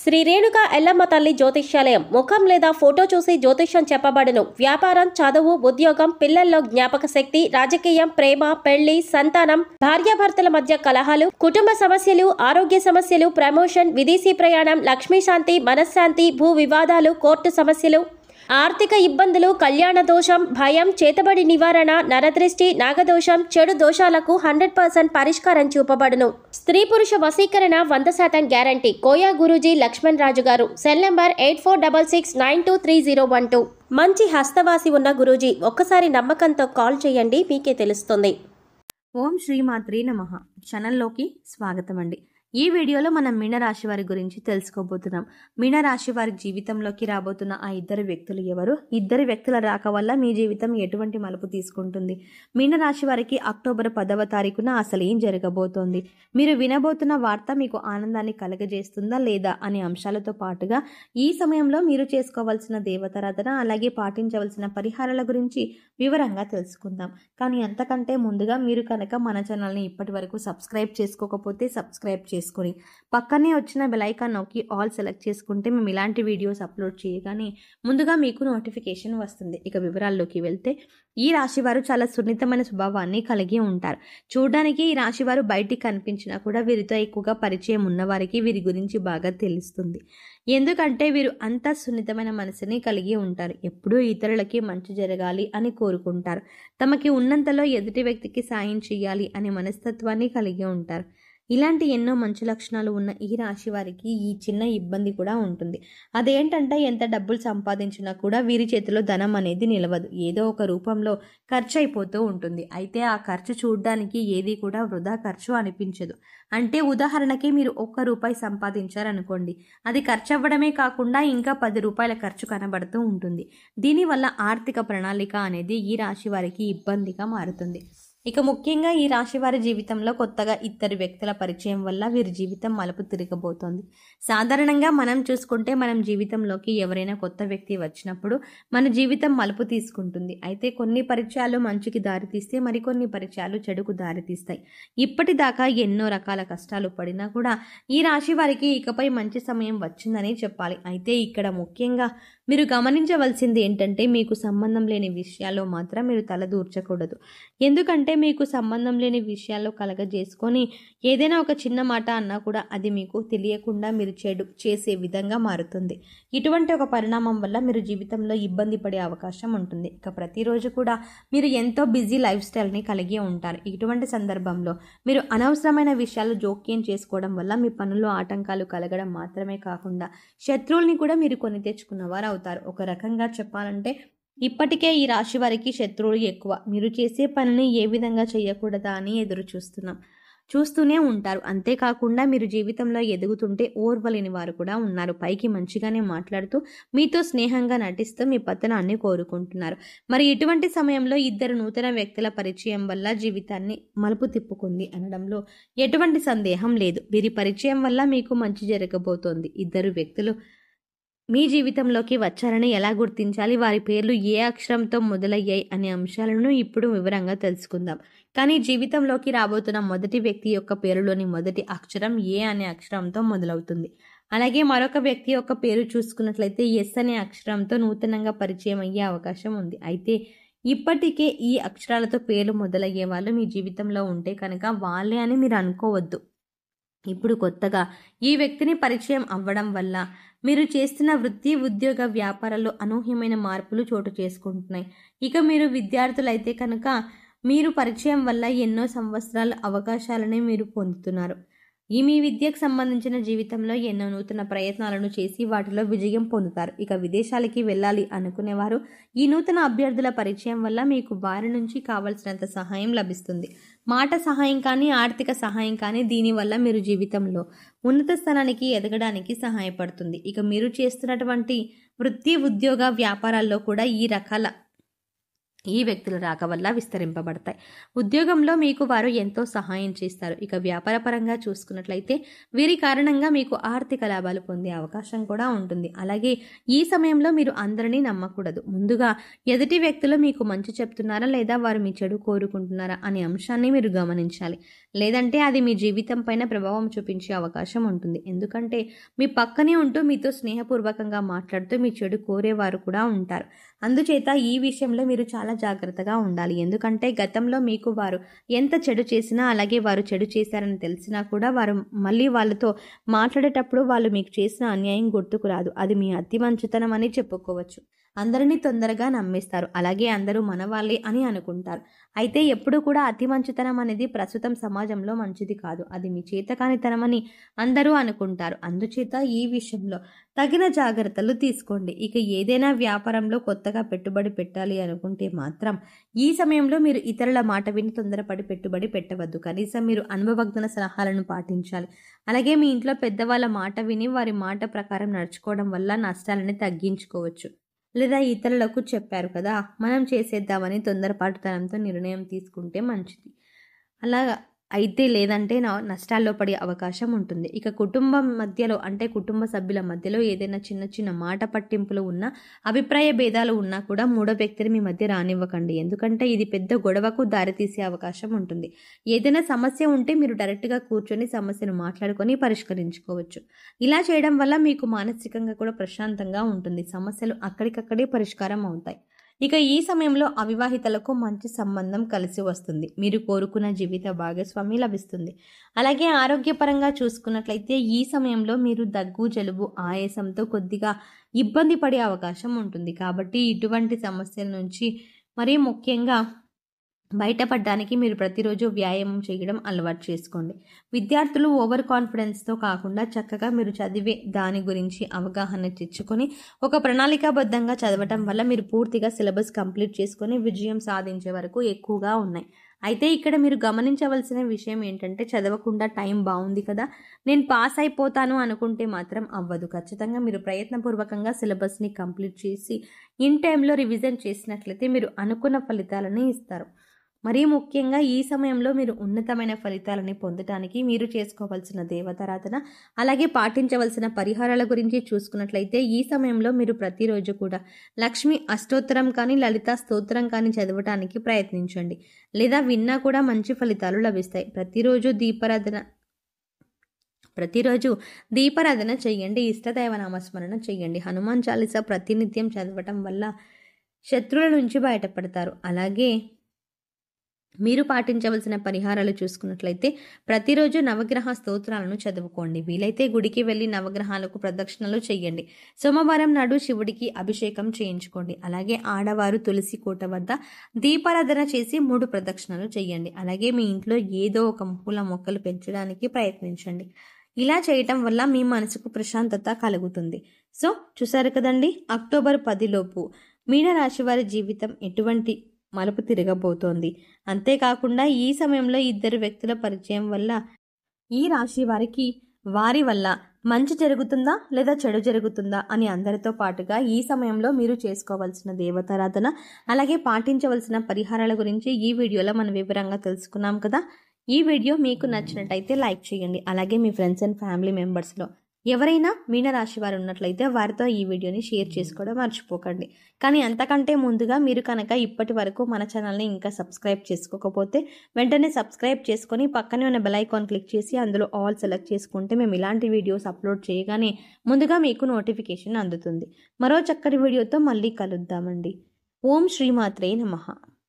శ్రీ రేణుక ఎల్లమ్మ తల్లి జ్యోతిష్యాలయం. ముఖం లేదా ఫోటో చూసి జ్యోతిష్యం చెప్పబడును. వ్యాపారం, చదువు, ఉద్యోగం, పిల్లల్లో జ్ఞాపక శక్తి, రాజకీయం, ప్రేమ, పెళ్లి, సంతానం, భార్యాభర్తల మధ్య కలహాలు, కుటుంబ సమస్యలు, ఆరోగ్య సమస్యలు, ప్రమోషన్, విదేశీ ప్రయాణం, లక్ష్మీ శాంతి, మనశ్శాంతి, భూ వివాదాలు, కోర్టు సమస్యలు, ఆర్థిక ఇబ్బందులు, కళ్యాణ దోషం, భయం, చేతబడి నివారణ, నరదృష్టి, నాగదోషం, చెడు దోషాలకు 100% పరిష్కారం చూపబడును. స్త్రీ పురుష వశీకరణ 100% గ్యారంటీ. కోయా గురూజీ లక్ష్మణ్ రాజు గారు. Cell number 8466923012. మంచి హస్తవాసి ఉన్న గురూజీ. ఒక్కసారి నమ్మకంతో కాల్ చేయండి, మీకే తెలుస్తుంది. ఓం శ్రీమాత్రే నమః. ఛానల్లోకి స్వాగతం అండి. ఈ వీడియోలో మనం మీనరాశి వారి గురించి తెలుసుకోబోతున్నాం. మీనరాశి వారి జీవితంలోకి రాబోతున్న ఆ ఇద్దరు వ్యక్తులు ఎవరు? ఇద్దరు వ్యక్తుల రాక వల్ల మీ జీవితం ఎటువంటి మలుపు తీసుకుంటుంది? మీనరాశి వారికి అక్టోబర్ 10వ తారీఖున అసలు ఏం జరగబోతోంది? మీరు వినబోతున్న వార్త మీకు ఆనందాన్ని కలగజేస్తుందా లేదా అనే అంశాలతో పాటుగా ఈ సమయంలో మీరు చేసుకోవాల్సిన దేవతారాధన, అలాగే పాటించవలసిన పరిహారాల గురించి వివరంగా తెలుసుకుందాం. కానీ అంతకంటే ముందుగా మీరు కనుక మన ఛానల్ని ఇప్పటి వరకు సబ్స్క్రైబ్ చేసుకోకపోతే సబ్స్క్రైబ్ చేసుకొని పక్కనే వచ్చిన బెల్ ఐకాన్ నొక్కి ఆల్ సెలెక్ట్ చేసుకుంటే మేము ఇలాంటి వీడియోస్ అప్లోడ్ చేయగానే ముందుగా మీకు నోటిఫికేషన్ వస్తుంది. ఇక వివరాల్లోకి వెళ్తే, ఈ రాశివారు చాలా సున్నితమైన స్వభావాన్ని కలిగి ఉంటారు. చూడడానికి ఈ రాశివారు బయటికి కనిపించినా కూడా వీరితో ఎక్కువగా పరిచయం ఉన్నవారికి వీరి గురించి బాగా తెలుస్తుంది. ఎందుకంటే వీరు అంత సున్నితమైన మనసుని కలిగి ఉంటారు. ఎప్పుడూ ఇతరులకి మంచి జరగాలి అని కోరుకుంటారు. తమకి ఉన్నంతలో ఎదుటి వ్యక్తికి సాయం చేయాలి అనే మనస్తత్వాన్ని కలిగి ఉంటారు. ఇలాంటి ఎన్నో మంచి లక్షణాలు ఉన్న ఈ రాశి వారికి ఈ చిన్న ఇబ్బంది కూడా ఉంటుంది. అదేంటంటే, ఎంత డబ్బులు సంపాదించినా కూడా వీరి చేతిలో ధనం అనేది నిలవదు. ఏదో ఒక రూపంలో ఖర్చు అయిపోతూ ఉంటుంది. అయితే ఆ ఖర్చు చూడడానికి ఏది కూడా వృధా ఖర్చు అనిపించదు. అంటే ఉదాహరణకి మీరు ₹1 సంపాదించారనుకోండి, అది ఖర్చు అవ్వడమే కాకుండా ఇంకా ₹10 ఖర్చు కనబడుతూ ఉంటుంది. దీనివల్ల ఆర్థిక ప్రణాళిక అనేది ఈ రాశి వారికి ఇబ్బందిగా మారుతుంది. ఇక ముఖ్యంగా ఈ రాశి వారి జీవితంలో కొత్తగా ఇద్దరు వ్యక్తుల పరిచయం వల్ల వీరి జీవితం మలుపు తిరగబోతోంది. సాధారణంగా మనం చూసుకుంటే మనం జీవితంలోకి ఎవరైనా కొత్త వ్యక్తి వచ్చినప్పుడు మన జీవితం మలుపు తీసుకుంటుంది. అయితే కొన్ని పరిచయాలు మంచికి దారితీస్తే మరికొన్ని పరిచయాలు చెడుకు దారితీస్తాయి. ఇప్పటిదాకా ఎన్నో రకాల కష్టాలు పడినా కూడా ఈ రాశి వారికి ఇకపై మంచి సమయం వచ్చిందని చెప్పాలి. అయితే ఇక్కడ ముఖ్యంగా మీరు గమనించవలసింది ఏంటంటే, మీకు సంబంధం లేని విషయాల్లో మాత్రం మీరు తలదూర్చకూడదు. ఎందుకంటే మీకు సంబంధం లేని విషయాల్లో కలగజేసుకొని ఏదైనా ఒక చిన్న మాట అన్నా కూడా అది మీకు తెలియకుండా మీరు చెడు చేసే విధంగా మారుతుంది. ఇటువంటి ఒక పరిణామం వల్ల మీరు జీవితంలో ఇబ్బంది పడే అవకాశం ఉంటుంది. ఇక ప్రతిరోజు కూడా మీరు ఎంతో బిజీ లైఫ్ స్టైల్ని కలిగి ఉంటారు. ఇటువంటి సందర్భంలో మీరు అనవసరమైన విషయాలు జోక్యం చేసుకోవడం వల్ల మీ పనుల్లో ఆటంకాలు కలగడం మాత్రమే కాకుండా శత్రువుల్ని కూడా మీరు కొని తెచ్చుకున్నవారు అవుతారు. ఒక రకంగా చెప్పాలంటే, ఇప్పటికే ఈ రాశి వారికి శత్రువులు ఎక్కువ. మీరు చేసే పనిని ఏ విధంగా చేయకూడదా అని ఎదురు చూస్తూనే ఉంటారు. అంతేకాకుండా మీరు జీవితంలో ఎదుగుతుంటే ఓర్వలేని వారు కూడా ఉన్నారు. పైకి మంచిగానే మాట్లాడుతూ మీతో స్నేహంగా నటిస్తూ మీ పతనాన్ని కోరుకుంటున్నారు. మరి ఇటువంటి సమయంలో ఇద్దరు నూతన వ్యక్తుల పరిచయం వల్ల జీవితాన్ని మలుపు తిప్పుకుంది అనడంలో ఎటువంటి సందేహం లేదు. వీరి పరిచయం వల్ల మీకు మంచి జరగబోతోంది. ఇద్దరు వ్యక్తులు మీ జీవితంలోకి వచ్చారని ఎలా గుర్తించాలి, వారి పేర్లు ఏ అక్షరంతో మొదలయ్యాయి అనే అంశాలను ఇప్పుడు వివరంగా తెలుసుకుందాం. కానీ జీవితంలోకి రాబోతున్న మొదటి వ్యక్తి యొక్క పేరులోని మొదటి అక్షరం ఏ అనే అక్షరంతో మొదలవుతుంది. అలాగే మరొక వ్యక్తి యొక్క పేరు చూసుకున్నట్లయితే ఎస్ అనే అక్షరంతో నూతనంగా పరిచయం అయ్యే అవకాశం ఉంది. అయితే ఇప్పటికే ఈ అక్షరాలతో పేర్లు మొదలయ్యే వాళ్ళు మీ జీవితంలో ఉంటే కనుక వాళ్ళే అని మీరు అనుకోవద్దు. ఇప్పుడు కొత్తగా ఈ వ్యక్తిని పరిచయం అవ్వడం వల్ల మీరు చేస్తున్న వృత్తి, ఉద్యోగ, వ్యాపారాల్లో అనూహ్యమైన మార్పులు చోటు చేసుకుంటున్నాయి. ఇక మీరు విద్యార్థులైతే కనుక మీరు పరిచయం వల్ల ఎన్నో సంవత్సరాల అవకాశాలని మీరు పొందుతున్నారు. ఈ మీ విద్యకు సంబంధించిన జీవితంలో ఎన్నో నూతన ప్రయత్నాలను చేసి వాటిలో విజయం పొందుతారు. ఇక విదేశాలకి వెళ్ళాలి అనుకునేవారు ఈ నూతన అభ్యర్థుల పరిచయం వల్ల మీకు వారి నుంచి కావలసినంత సహాయం లభిస్తుంది. మాట సహాయం కానీ, ఆర్థిక సహాయం కానీ దీనివల్ల మీరు జీవితంలో ఉన్నత స్థానానికి ఎదగడానికి సహాయపడుతుంది. ఇక మీరు చేస్తున్నటువంటి వృత్తి, ఉద్యోగ, వ్యాపారాల్లో కూడా ఈ రకాల ఈ వ్యక్తుల రాక వల్ల విస్తరింపబడతాయి. ఉద్యోగంలో మీకు వారు ఎంతో సహాయం చేస్తారు. ఇక వ్యాపారపరంగా చూసుకున్నట్లయితే వీరి కారణంగా మీకు ఆర్థిక లాభాలు పొందే అవకాశం కూడా ఉంటుంది. అలాగే ఈ సమయంలో మీరు అందరినీ నమ్మకూడదు. ముందుగా ఎదుటి వ్యక్తులు మీకు మంచి చెప్తున్నారా లేదా వారు మీ చెడు కోరుకుంటున్నారా అనే అంశాన్ని మీరు గమనించాలి. లేదంటే అది మీ జీవితం పైన ప్రభావం చూపించే అవకాశం ఉంటుంది. ఎందుకంటే మీ పక్కనే ఉంటూ మీతో స్నేహపూర్వకంగా మాట్లాడుతూ మీ చెడు కోరేవారు కూడా ఉంటారు. అందుచేత ఈ విషయంలో మీరు చాలా జాగ్రత్తగా ఉండాలి. ఎందుకంటే గతంలో మీకు వారు ఎంత చెడు చేసినా, అలాగే వారు చెడు చేశారని తెలిసినా కూడా వారు మళ్ళీ వాళ్ళతో మాట్లాడేటప్పుడు వాళ్ళు మీకు చేసిన అన్యాయం గుర్తుకు రాదు. అది మీ అతి మంచితనం అని చెప్పుకోవచ్చు. అందరినీ తొందరగా నమ్మేస్తారు. అలాగే అందరూ మనవాళ్ళే అని అనుకుంటారు. అయితే ఎప్పుడు కూడా అతి మంచితనం అనేది ప్రస్తుతం సమాజంలో మంచిది కాదు. అది మీ చేతకానితనమని అందరూ అనుకుంటారు. అందుచేత ఈ విషయంలో తగిన జాగ్రత్తలు తీసుకోండి. ఇక ఏదైనా వ్యాపారంలో కొత్తగా పెట్టుబడి పెట్టాలి అనుకుంటే మాత్రం ఈ సమయంలో మీరు ఇతరుల మాట విని తొందరపడి పెట్టుబడి పెట్టవద్దు. కనీసం మీరు అనుభవజ్ఞుల సలహాలను పాటించాలి. అలాగే మీ ఇంట్లో పెద్దవాళ్ళ మాట విని వారి మాట ప్రకారం నడుచుకోవడం వల్ల నష్టాలని తగ్గించుకోవచ్చు. లేదా ఇతరులకు చెప్పారు కదా, మనం చేసేద్దామని తొందరపాటుతనంతో నిర్ణయం తీసుకుంటే మంచిది. అలా అయితే లేదంటే నష్టాల్లో పడే అవకాశం ఉంటుంది. ఇక కుటుంబం మధ్యలో అంటే కుటుంబ సభ్యుల మధ్యలో ఏదైనా చిన్న చిన్న మాట పట్టింపులు ఉన్నా, అభిప్రాయ భేదాలు ఉన్నా కూడా మూడో వ్యక్తిని మీ మధ్య రానివ్వకండి. ఎందుకంటే ఇది పెద్ద గొడవకు దారితీసే అవకాశం ఉంటుంది. ఏదైనా సమస్య ఉంటే మీరు డైరెక్ట్గా కూర్చొని సమస్యను మాట్లాడుకొని పరిష్కరించుకోవచ్చు. ఇలా చేయడం వల్ల మీకు మానసికంగా కూడా ప్రశాంతంగా ఉంటుంది. సమస్యలు అక్కడికక్కడే పరిష్కారం అవుతాయి. ఇక ఈ సమయంలో అవివాహితలకు మంచి సంబంధం కలిసి వస్తుంది. మీరు కోరుకున్న జీవిత భాగస్వామి లభిస్తుంది. అలాగే ఆరోగ్యపరంగా చూసుకున్నట్లయితే ఈ సమయంలో మీరు దగ్గు, జలుబు, ఆయాసంతో కొద్దిగా ఇబ్బంది పడే అవకాశం ఉంటుంది. కాబట్టి ఇటువంటి సమస్యల నుంచి మరీ ముఖ్యంగా బయటపడడానికి మీరు ప్రతిరోజు వ్యాయామం చేయడం అలవాటు చేసుకోండి. విద్యార్థులు ఓవర్ కాన్ఫిడెన్స్తో కాకుండా చక్కగా మీరు చదివే దాని గురించి అవగాహన తెచ్చుకొని ఒక ప్రణాళికాబద్ధంగా చదవటం వల్ల మీరు పూర్తిగా సిలబస్ కంప్లీట్ చేసుకొని విజయం సాధించే వరకు ఎక్కువగా ఉన్నాయి. అయితే ఇక్కడ మీరు గమనించవలసిన విషయం ఏంటంటే చదవకుండా టైం బాగుంది కదా, నేను పాస్ అయిపోతాను అనుకుంటే మాత్రం అవ్వదు. ఖచ్చితంగా మీరు ప్రయత్నపూర్వకంగా సిలబస్ని కంప్లీట్ చేసి ఇన్ టైంలో రివిజన్ చేసినట్లయితే మీరు అనుకున్న ఫలితాలని ఇస్తారు. మరీ ముఖ్యంగా ఈ సమయంలో మీరు ఉన్నతమైన ఫలితాలని పొందడానికి మీరు చేసుకోవాల్సిన దేవతారాధన, అలాగే పాటించవలసిన పరిహారాల గురించి చూసుకున్నట్లయితే ఈ సమయంలో మీరు ప్రతిరోజు కూడా లక్ష్మి అష్టోత్తరం కానీ, లలిత స్తోత్రం కానీ చదవటానికి ప్రయత్నించండి. లేదా విన్నా కూడా మంచి ఫలితాలు లభిస్తాయి. ప్రతిరోజు దీపారాధన చేయండి. ఇష్టదైవ నామస్మరణ చేయండి. హనుమాన్ చాలీసా ప్రతినిత్యం చదవటం వల్ల శత్రువుల నుంచి బయటపడతారు. అలాగే మీరు పాటించవలసిన పరిహారాలు చూసుకున్నట్లయితే ప్రతిరోజు నవగ్రహ స్తోత్రాలను చదువుకోండి. వీలైతే గుడికి వెళ్ళి నవగ్రహాలకు ప్రదక్షిణలు చేయండి. సోమవారం నాడు శివుడికి అభిషేకం చేయించుకోండి. అలాగే ఆడవారు తులసి కోట వద్ద దీపారాధన చేసి 3 ప్రదక్షిణలు చేయండి. అలాగే మీ ఇంట్లో ఏదో ఒక పూల మొక్కలు పెంచడానికి ప్రయత్నించండి. ఇలా చేయటం వల్ల మీ మనసుకు ప్రశాంతత కలుగుతుంది. సో చూసారు కదండి, అక్టోబర్ 10 లోపు మీనరాశి వారి జీవితం ఎటువంటి మలుపు తిరగబోతోంది. అంతేకాకుండా ఈ సమయంలో 2 వ్యక్తుల పరిచయం వల్ల ఈ రాశి వారికి వారి వల్ల మంచి జరుగుతుందా లేదా చెడు జరుగుతుందా అని అందరితో పాటుగా ఈ సమయంలో మీరు చేసుకోవాల్సిన దేవతారాధన, అలాగే పాటించవలసిన పరిహారాల గురించి ఈ వీడియోలో మనం వివరంగా తెలుసుకున్నాం కదా. ఈ వీడియో మీకు నచ్చినట్టయితే లైక్ చేయండి. అలాగే మీ ఫ్రెండ్స్ అండ్ ఫ్యామిలీ మెంబర్స్లో ఎవరైనా మీనరాశి వారు ఉన్నట్లయితే వారితో ఈ వీడియోని షేర్ చేసుకోవడం మర్చిపోకండి. కానీ అంతకంటే ముందుగా మీరు కనుక ఇప్పటి వరకు మన ఛానల్ని ఇంకా సబ్స్క్రైబ్ చేసుకోకపోతే వెంటనే సబ్స్క్రైబ్ చేసుకొని పక్కనే ఉన్న బెల్ ఐకాన్ క్లిక్ చేసి అందులో ఆల్ సెలెక్ట్ చేసుకుంటే మేము ఇలాంటి వీడియోస్ అప్లోడ్ చేయగానే ముందుగా మీకు నోటిఫికేషన్ అందుతుంది. మరో చక్కటి వీడియోతో మళ్ళీ కలుద్దామండి. ఓం శ్రీమాత్రే నమః.